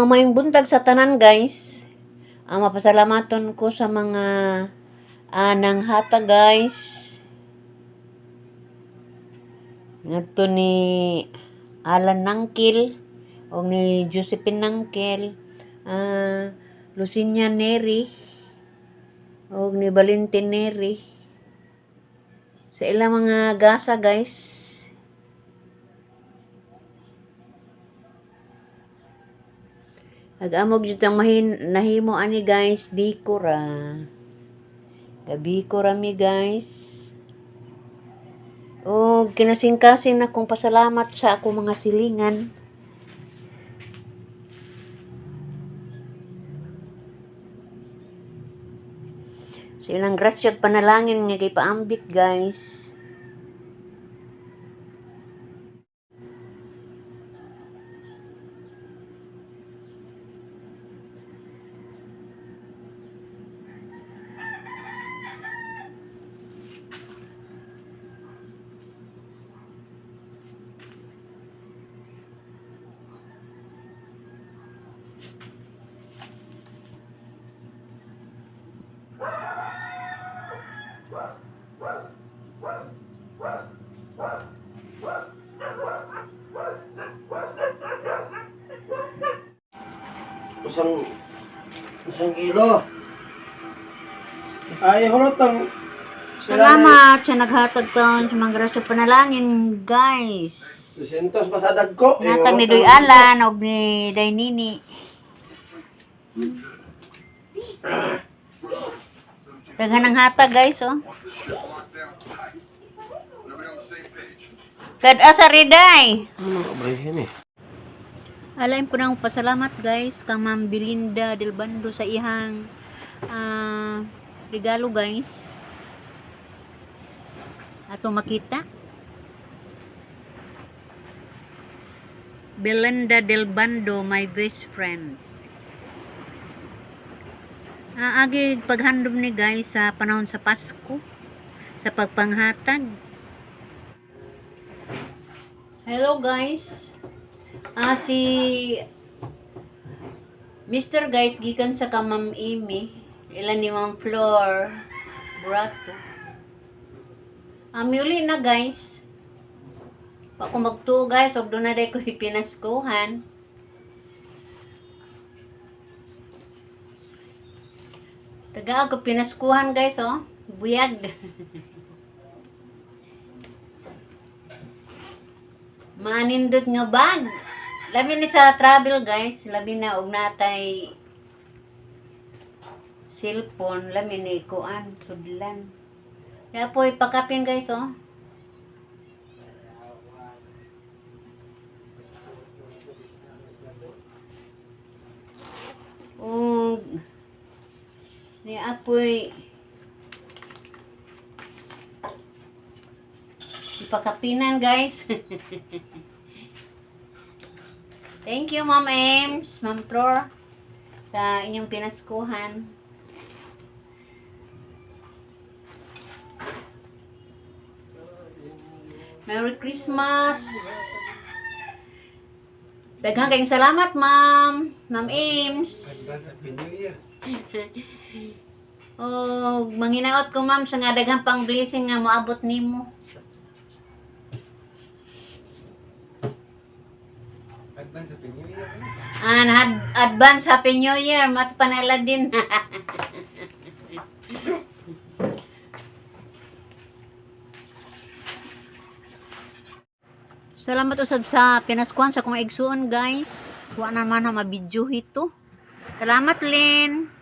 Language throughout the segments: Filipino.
Maayong buntag sa tanan guys. Mapasalamaton ko sa mga anang hata guys. Ngadto ni Alan Nangkil o ni Josephine Nangkil, Lucinia Neri o ni Valentin Neri. Sa ilang mga gasa guys. Nag-amog jud ang nahimo ani guys, bikura. Gabikura mi guys. O kinasing-kasing na kong pasalamat sa ako mga silingan. Sa ilang grasya at panalangin nga kay paambit guys. Isang kilo. Ay, hulot ang... Salamat sa naghatag taon sa mga grasya at panalangin guys. 200 pasadag ko. Natag ni Doy Alan o ni Dainini. Daghan ang hatag guys oh. Kad-asa riday. Ano ba yun eh? Alain po nang pasalamat guys kang Ma'am Belinda Del Bando sa ihang regalo guys. Ato makita. Belinda Del Bando, my best friend. Agi paghandom ni guys sa panahon sa Pasko sa pagpanghatag. Hello guys. Si Mr. guys gikan sa Ma'am Amy, ilan ni Ma'am Flor Burato. Uli na guys. Pa ko magtuo guys, og doon na day ko ipinaskuhan. Taga ako pinaskuhan guys oh. Buyag. Manindot nga bag. Labi ni sa travel guys, labi na og natay cellphone, labi ni kuan tudlan. Kaya po ipakapin guys oh. Og ni apoy ipakapinan guys. Thank you Ma'am Ames, Ma'am Flor sa inyong pinaskuhan. Merry Christmas. Daghang kayong salamat Ma'am Ames. Oh, manginaot ko ma'am sa nga daghang pang blessing nga moabot nimo. Advance Happy New Year. Mat panala din. Salamat usab sa pinaskuhan sa kong igsuon guys. Wa naman na mabidyo ito. Salamat Lynn.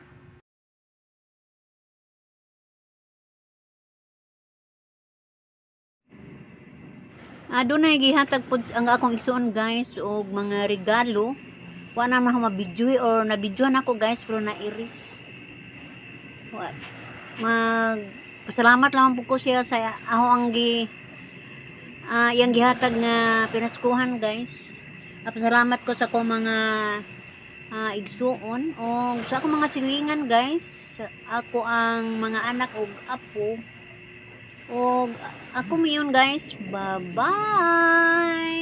Doon na gihatag po ang akong igsuon guys og mga regalo. Wa na ako mabidyohi or nabidyohan ako guys pero na-iris. Pasalamat lang po ko siya sa ako ang yang gihatag nga pinaskuhan guys. Pasalamat ko sa ko mga igsuon o sa ako mga silingan guys. Ako ang mga anak og apo. O ako miyon guys. Bye bye.